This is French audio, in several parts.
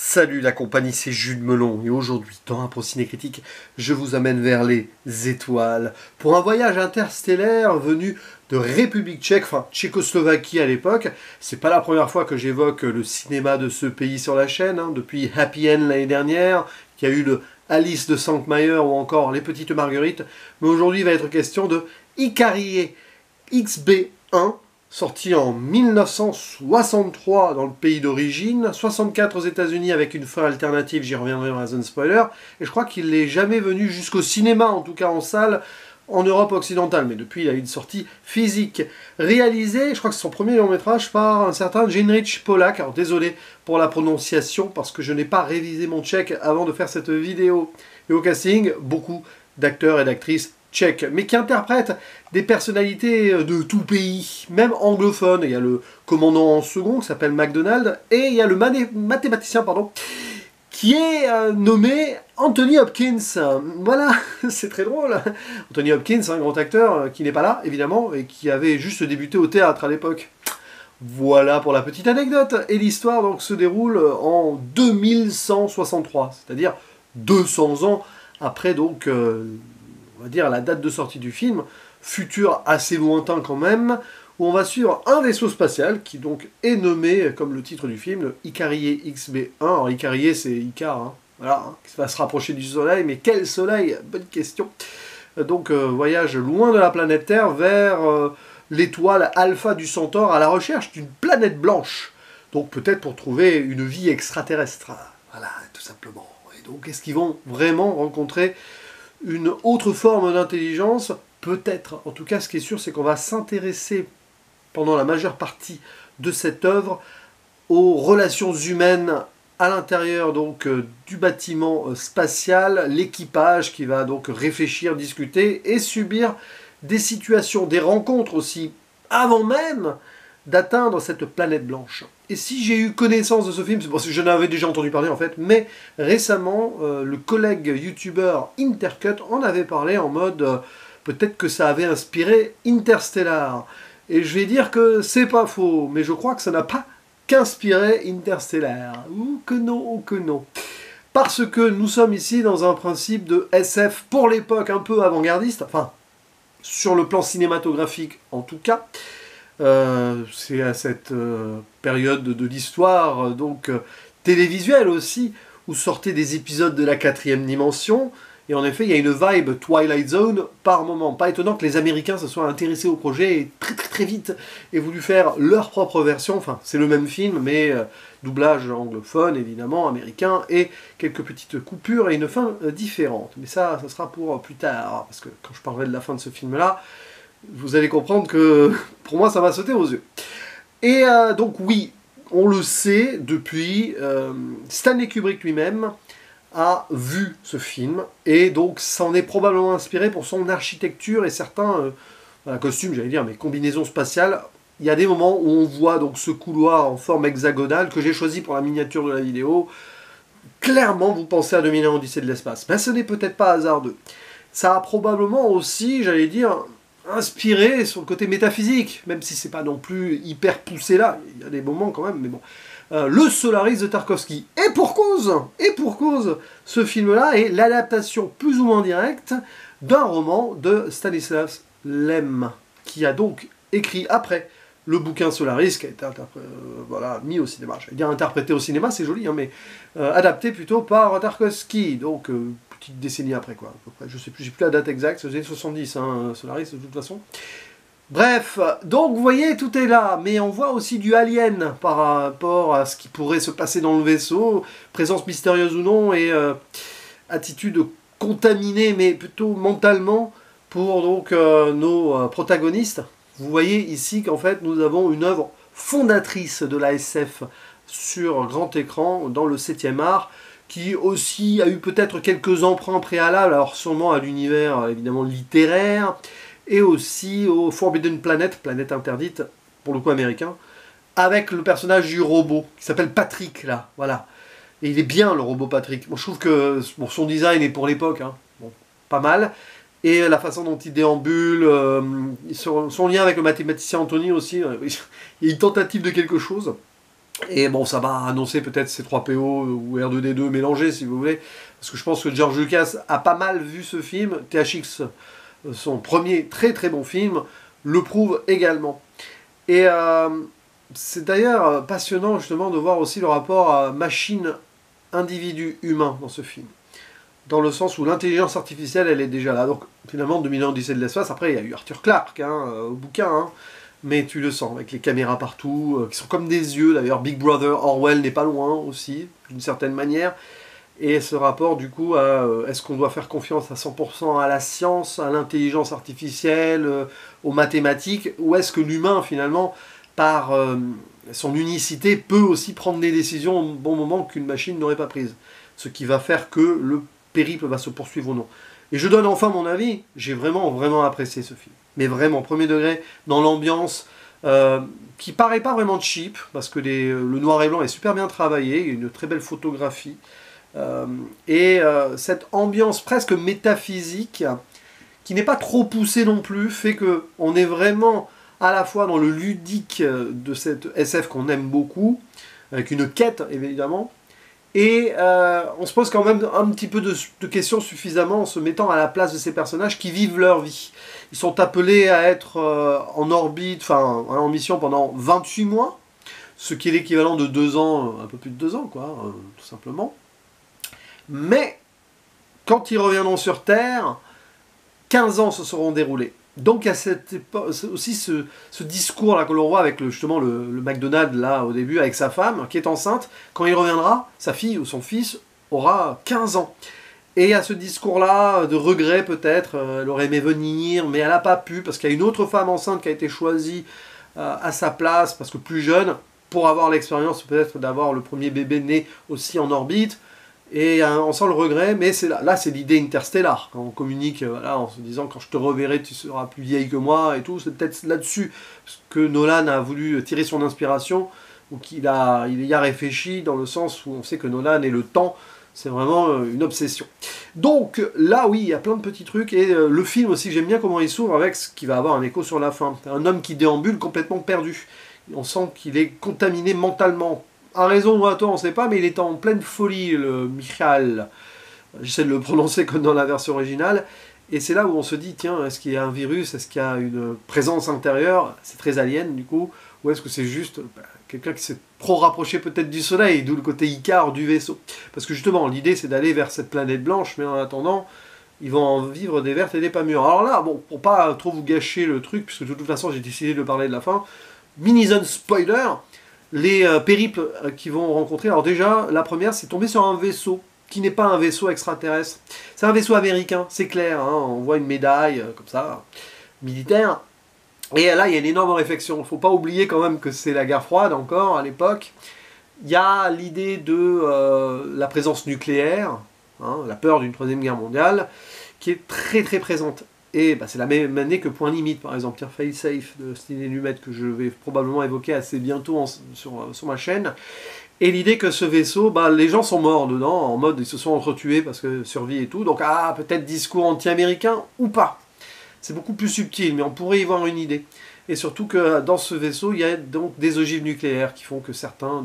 Salut la compagnie, c'est Jules Melon et aujourd'hui, dans un Ciné Critique, je vous amène vers les étoiles pour un voyage interstellaire venu de République tchèque, enfin Tchécoslovaquie à l'époque. C'est pas la première fois que j'évoque le cinéma de ce pays sur la chaîne, hein, depuis Happy End l'année dernière, qui a eu le Alice de Cinq-Meyer ou encore Les Petites Marguerites, mais aujourd'hui il va être question de Ikarie XB1, sorti en 1963 dans le pays d'origine, 64 aux États-Unis avec une fin alternative, j'y reviendrai dans la zone spoiler, et je crois qu'il n'est jamais venu jusqu'au cinéma, en tout cas en salle, en Europe occidentale, mais depuis il a eu une sortie physique. Réalisé, je crois que c'est son premier long métrage, par un certain Jędrzej Polak, alors désolé pour la prononciation, parce que je n'ai pas révisé mon tchèque avant de faire cette vidéo. Et au casting, beaucoup d'acteurs et d'actrices tchèques, mais qui interprètent des personnalités de tout pays, même anglophones. Il y a le commandant en second qui s'appelle MacDonald, et il y a le mathématicien, qui est nommé Anthony Hopkins. Voilà, c'est très drôle. Anthony Hopkins, un grand acteur qui n'est pas là, évidemment, et qui avait juste débuté au théâtre à l'époque. Voilà pour la petite anecdote. Et l'histoire donc se déroule en 2163, c'est-à-dire 200 ans après donc on va dire la date de sortie du film, futur assez lointain quand même, où on va suivre un vaisseau spatial qui donc est nommé, comme le titre du film, le Ikarie XB1. Alors Ikarie c'est Icar, hein, voilà, hein, qui va se rapprocher du Soleil, mais quel Soleil? Bonne question. Donc voyage loin de la planète Terre vers l'étoile Alpha du Centaure à la recherche d'une planète blanche. Donc peut-être pour trouver une vie extraterrestre. Voilà, tout simplement. Et donc est-ce qu'ils vont vraiment rencontrer une autre forme d'intelligence? Peut-être. En tout cas, ce qui est sûr, c'est qu'on va s'intéresser pendant la majeure partie de cette œuvre aux relations humaines à l'intérieur donc du bâtiment spatial, l'équipage qui va donc réfléchir, discuter et subir des situations, des rencontres aussi, avant même d'atteindre cette planète blanche. Et si j'ai eu connaissance de ce film, c'est parce que je n'avais déjà entendu parler en fait, mais récemment, le collègue youtubeur Intercut en avait parlé en mode peut-être que ça avait inspiré Interstellar. Et je vais dire que c'est pas faux, mais je crois que ça n'a pas qu'inspiré Interstellar. Ou que non, ou que non. Parce que nous sommes ici dans un principe de SF pour l'époque un peu avant-gardiste, enfin, sur le plan cinématographique en tout cas. C'est à cette période de l'histoire donc télévisuelle aussi, où sortaient des épisodes de la 4e dimension, et en effet il y a une vibe Twilight Zone par moment. Pas étonnant que les Américains se soient intéressés au projet et très vite aient voulu faire leur propre version, enfin c'est le même film, mais doublage anglophone évidemment, américain, et quelques petites coupures et une fin différente. Mais ça sera pour plus tard, parce que quand je parlerai de la fin de ce film-là, vous allez comprendre que, pour moi, ça va sauter aux yeux. Et donc oui, on le sait depuis, Stanley Kubrick lui-même a vu ce film, et donc s'en est probablement inspiré pour son architecture et certains costumes, j'allais dire, mais combinaisons spatiales. Il y a des moments où on voit donc ce couloir en forme hexagonale, que j'ai choisi pour la miniature de la vidéo. Clairement, vous pensez à 2001 Odyssée de l'espace. Mais ce n'est peut-être pas hasardeux. Ça a probablement aussi, j'allais dire, inspiré sur le côté métaphysique, même si c'est pas non plus hyper poussé là, il y a des moments quand même, mais bon. Le Solaris de Tarkovsky. Et pour cause, ce film-là est l'adaptation plus ou moins directe d'un roman de Stanisław Lem, qui a donc écrit après le bouquin Solaris, qui a été voilà, mis au cinéma. J'allais dire interprété au cinéma, c'est joli, hein, mais adapté plutôt par Tarkovsky, donc petite décennie après, quoi. À peu près. Je sais plus, j'ai plus la date exacte, c'est les années 70, hein, Solaris, de toute façon. Bref, donc vous voyez, tout est là, mais on voit aussi du Alien par rapport à ce qui pourrait se passer dans le vaisseau, présence mystérieuse ou non, et attitude contaminée, mais plutôt mentalement, pour donc nos protagonistes. Vous voyez ici qu'en fait, nous avons une œuvre fondatrice de la SF sur grand écran, dans le 7e art, qui aussi a eu peut-être quelques emprunts préalables, alors sûrement à l'univers évidemment littéraire, et aussi au Forbidden Planet, planète interdite, pour le coup américain, avec le personnage du robot, qui s'appelle Patrick, là, voilà. Et il est bien, le robot Patrick. Bon, je trouve que bon, son design est pour l'époque, hein, bon, pas mal. Et la façon dont il déambule, son lien avec le mathématicien Anthony aussi, il y a une tentative de quelque chose. Et bon, ça va annoncer peut-être C3PO ou R2D2 mélangés, si vous voulez, parce que je pense que George Lucas a pas mal vu ce film. THX, son premier très très bon film, le prouve également. Et c'est d'ailleurs passionnant justement de voir aussi le rapport machine-individu humain dans ce film. Dans le sens où l'intelligence artificielle, elle est déjà là. Donc finalement, 2001 Odyssée de l'espace, après il y a eu Arthur Clarke au bouquin, hein, mais tu le sens, avec les caméras partout, qui sont comme des yeux d'ailleurs. Big Brother, Orwell n'est pas loin aussi, d'une certaine manière. Et ce rapport du coup à est-ce qu'on doit faire confiance à 100% à la science, à l'intelligence artificielle, aux mathématiques, ou est-ce que l'humain finalement, par son unicité, peut aussi prendre des décisions au bon moment qu'une machine n'aurait pas prises. Ce qui va faire que le périple va se poursuivre ou non. Et je donne enfin mon avis, j'ai vraiment apprécié ce film. Mais vraiment, premier degré, dans l'ambiance, qui paraît pas vraiment cheap, parce que le noir et blanc est super bien travaillé, il y a une très belle photographie, cette ambiance presque métaphysique, qui n'est pas trop poussée non plus, fait qu'on est vraiment à la fois dans le ludique de cette SF qu'on aime beaucoup, avec une quête évidemment, et on se pose quand même un petit peu de questions suffisamment en se mettant à la place de ces personnages qui vivent leur vie. Ils sont appelés à être en orbite, enfin en mission pendant 28 mois, ce qui est l'équivalent de 2 ans, un peu plus de 2 ans quoi, tout simplement. Mais quand ils reviendront sur Terre, 15 ans se seront déroulés. Donc il y a aussi ce discours-là que l'on voit avec justement le McDonald là au début, avec sa femme qui est enceinte. Quand il reviendra, sa fille ou son fils aura 15 ans. Et il y a ce discours-là de regret peut-être, elle aurait aimé venir, mais elle n'a pas pu, parce qu'il y a une autre femme enceinte qui a été choisie à sa place, parce que plus jeune, pour avoir l'expérience peut-être d'avoir le premier bébé né aussi en orbite. Et on sent le regret, mais là c'est l'idée interstellare, quand on communique voilà, en se disant quand je te reverrai tu seras plus vieille que moi et tout, c'est peut-être là-dessus que Nolan a voulu tirer son inspiration, ou qu'il y a réfléchi, dans le sens où on sait que Nolan et le temps, c'est vraiment une obsession. Donc là oui, il y a plein de petits trucs, et le film aussi, j'aime bien comment il s'ouvre avec ce qui va avoir un écho sur la fin. Un homme qui déambule complètement perdu, on sent qu'il est contaminé mentalement. À raison ou à tort, on ne sait pas, mais il est en pleine folie, le Michael. J'essaie de le prononcer comme dans la version originale. Et c'est là où on se dit, tiens, est-ce qu'il y a un virus? Est-ce qu'il y a une présence intérieure? C'est très alien, du coup. Ou est-ce que c'est juste quelqu'un qui s'est trop rapproché peut-être du soleil, d'où le côté Icare du vaisseau? Parce que justement, l'idée, c'est d'aller vers cette planète blanche, mais en attendant, ils vont en vivre des vertes et des pas mûres. Alors là, bon, pour pas trop vous gâcher le truc, puisque de toute façon, j'ai décidé de parler de la fin, mini-zone spoiler, les périples qu'ils vont rencontrer. Alors déjà, la première, c'est tomber sur un vaisseau qui n'est pas un vaisseau extraterrestre. C'est un vaisseau américain, c'est clair. Hein, on voit une médaille comme ça, militaire. Et là, il y a une énorme réflexion. Il ne faut pas oublier quand même que c'est la guerre froide encore à l'époque. Il y a l'idée de la présence nucléaire, hein, la peur d'une troisième guerre mondiale, qui est très très présente. Et bah, c'est la même année que Point Limite, par exemple, tiens, Fail Safe de Sidney Lumet, que je vais probablement évoquer assez bientôt sur ma chaîne. Et l'idée que ce vaisseau, bah, les gens sont morts dedans, en mode ils se sont entretués parce que survie et tout, donc peut-être discours anti-américain ou pas. C'est beaucoup plus subtil, mais on pourrait y voir une idée. Et surtout que dans ce vaisseau, il y a donc des ogives nucléaires qui font que certains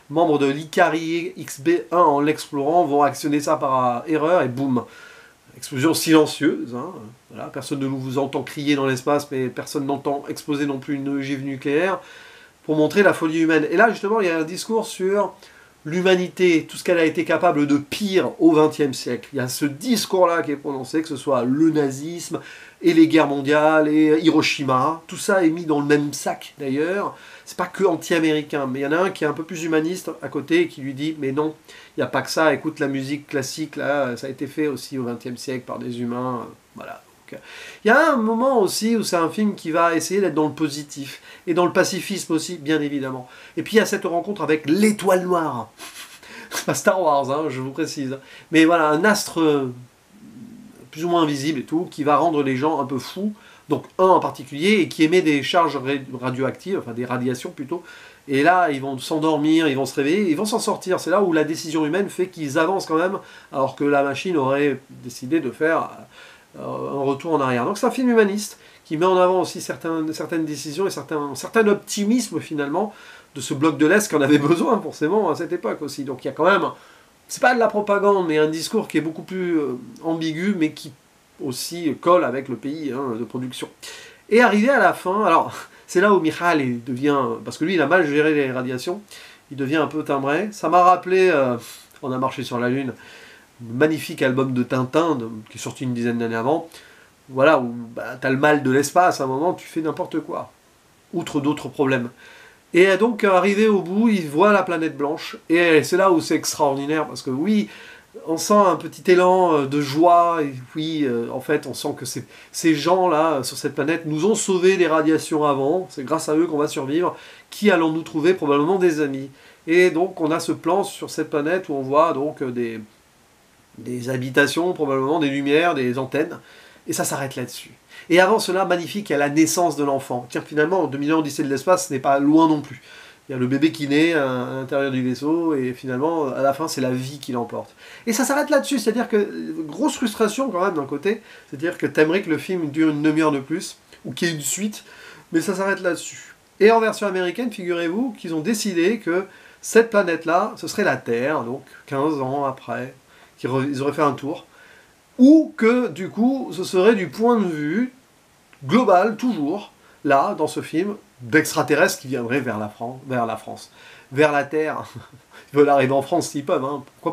membres de l'Ikari XB1 en l'explorant vont actionner ça par erreur et boum. Explosion silencieuse, hein. Voilà, personne ne vous entend crier dans l'espace, mais personne n'entend exploser non plus une ogive nucléaire, pour montrer la folie humaine. Et là, justement, il y a un discours sur l'humanité, tout ce qu'elle a été capable de pire au XXe siècle. Il y a ce discours-là qui est prononcé, que ce soit le nazisme, et les guerres mondiales, et Hiroshima, tout ça est mis dans le même sac, d'ailleurs. C'est pas que anti-américain, mais il y en a un qui est un peu plus humaniste à côté, et qui lui dit, mais non, il n'y a pas que ça, écoute la musique classique, là, ça a été fait aussi au XXe siècle par des humains, voilà. Donc, il y a un moment aussi où c'est un film qui va essayer d'être dans le positif, et dans le pacifisme aussi, bien évidemment. Et puis il y a cette rencontre avec l'étoile noire. C'est pas Star Wars, hein, je vous précise. Mais voilà, un astre plus ou moins invisible et tout, qui va rendre les gens un peu fous, donc un en particulier, et qui émet des charges radioactives, enfin des radiations plutôt, et là ils vont s'endormir, ils vont se réveiller, ils vont s'en sortir. C'est là où la décision humaine fait qu'ils avancent quand même, alors que la machine aurait décidé de faire un retour en arrière. Donc c'est un film humaniste, qui met en avant aussi certaines décisions et certain optimisme finalement, de ce bloc de l'Est qu'on avait besoin forcément à cette époque aussi. Donc il y a quand même, c'est pas de la propagande, mais un discours qui est beaucoup plus ambigu, mais qui aussi colle avec le pays de production. Et arrivé à la fin, alors c'est là où Michal il devient, parce que lui il a mal géré les radiations, il devient un peu timbré. Ça m'a rappelé, On a marché sur la Lune, un magnifique album de Tintin, qui est sorti une dizaine d'années avant, voilà, où t'as le mal de l'espace, à un moment tu fais n'importe quoi, outre d'autres problèmes. Et donc, arrivé au bout, il voit la planète blanche. Et c'est là où c'est extraordinaire, parce que oui, on sent un petit élan de joie. Et oui, en fait, on sent que ces gens-là, sur cette planète, nous ont sauvé des radiations avant. C'est grâce à eux qu'on va survivre. Qui allons-nous trouver? Probablement des amis. Et donc, on a ce plan sur cette planète où on voit donc des habitations, probablement des lumières, des antennes. Et ça s'arrête là-dessus. Et avant cela, magnifique, il y a la naissance de l'enfant. Tiens, finalement, 2000 ans Odyssée de l'espace, ce n'est pas loin non plus. Il y a le bébé qui naît à l'intérieur du vaisseau, et finalement, à la fin, c'est la vie qui l'emporte. Et ça s'arrête là-dessus, c'est-à-dire que, grosse frustration quand même d'un côté, c'est-à-dire que t'aimerais que le film dure une demi-heure de plus, ou qu'il y ait une suite, mais ça s'arrête là-dessus. Et en version américaine, figurez-vous qu'ils ont décidé que cette planète-là, ce serait la Terre, donc 15 ans après, ils auraient fait un tour, ou que, du coup, ce serait du point de vue global, toujours, là, dans ce film, d'extraterrestres qui viendraient vers la France, vers la Terre. Ils veulent arriver en France s'ils peuvent, pourquoi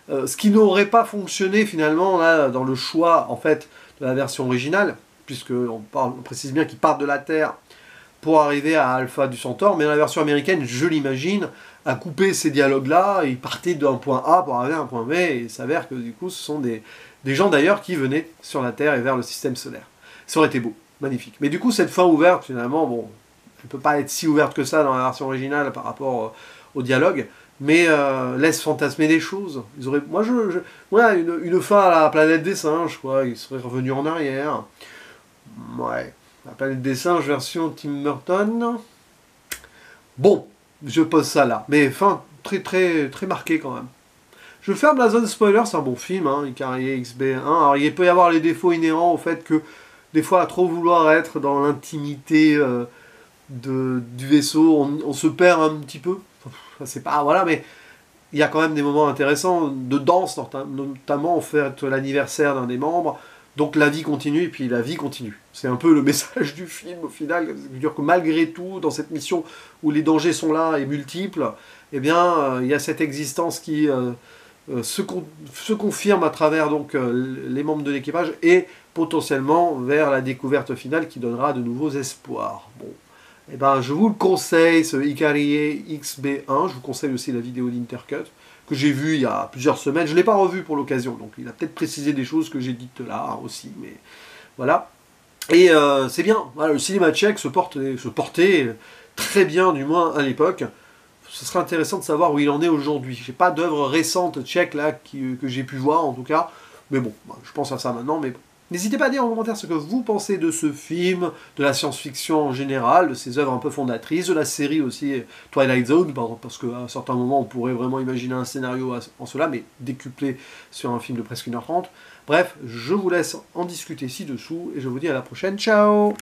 pas. Ce qui n'aurait pas fonctionné, finalement, là, dans le choix, en fait, de la version originale, puisqu'on précise bien qu'ils partent de la Terre pour arriver à Alpha du Centaure, mais dans la version américaine, je l'imagine, a coupé ces dialogues-là, et ils partaient d'un point A pour arriver à un point B, et il s'avère que, du coup, ce sont des gens d'ailleurs qui venaient sur la Terre et vers le système solaire. Ça aurait été beau, magnifique. Mais du coup, cette fin ouverte, finalement, bon, elle ne peut pas être si ouverte que ça dans la version originale par rapport au dialogue, mais laisse fantasmer des choses. Ils auraient, une fin à la planète des singes, quoi. Ils seraient revenus en arrière. Ouais, la planète des singes version Tim Burton. Bon, je pose ça là, mais fin très très très marquée quand même. Je ferme la zone spoiler, c'est un bon film, Ikari XB1. Alors il peut y avoir les défauts inhérents au fait que, des fois, à trop vouloir être dans l'intimité du vaisseau, on se perd un petit peu. C'est pas, voilà, mais il y a quand même des moments intéressants de danse, notamment en fait l'anniversaire d'un des membres. Donc la vie continue, et puis la vie continue. C'est un peu le message du film au final, c'est-à-dire que malgré tout, dans cette mission où les dangers sont là et multiples, eh bien, il y a cette existence qui se confirme à travers donc les membres de l'équipage et potentiellement vers la découverte finale qui donnera de nouveaux espoirs. Bon, eh ben, je vous le conseille, ce Ikari XB1. Je vous conseille aussi la vidéo d'Intercut que j'ai vue il y a plusieurs semaines. Je ne l'ai pas revue pour l'occasion, donc il a peut-être précisé des choses que j'ai dites là aussi, mais voilà. Et c'est bien, voilà, le cinéma tchèque se portait très bien, du moins à l'époque. Ce serait intéressant de savoir où il en est aujourd'hui. J'ai pas d'œuvre récente tchèque là que j'ai pu voir en tout cas, mais bon, je pense à ça maintenant. Mais bon. N'hésitez pas à dire en commentaire ce que vous pensez de ce film, de la science-fiction en général, de ces œuvres un peu fondatrices, de la série aussi Twilight Zone, parce qu'à un certain moment on pourrait vraiment imaginer un scénario en cela, mais décuplé sur un film de presque 1h30. Bref, je vous laisse en discuter ci-dessous et je vous dis à la prochaine. Ciao!